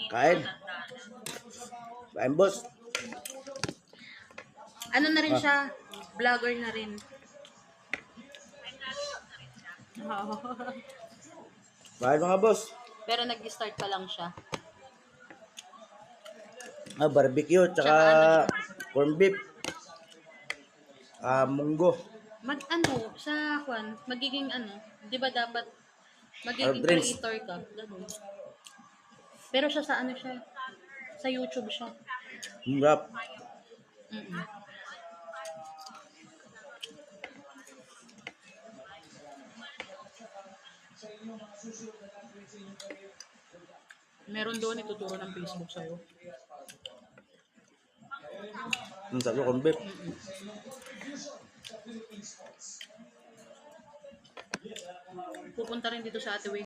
Kain. Kain, boss. Ano na rin siya? Vlogger na rin. Oo. Kain mga boss. Pero nag-start pa lang siya. Barbecue, tsaka corn beef. Munggo. Sa kwan, magiging di ba dapat magiging Drinks. creator ka? Ganun. Pero siya sa siya? Sa YouTube siya. Rap. Mm-mm. Meron doon ituturo ng Facebook sa'yo. Ang sabi ko, corn beef. Pupunta rin dito sa Ate Wing.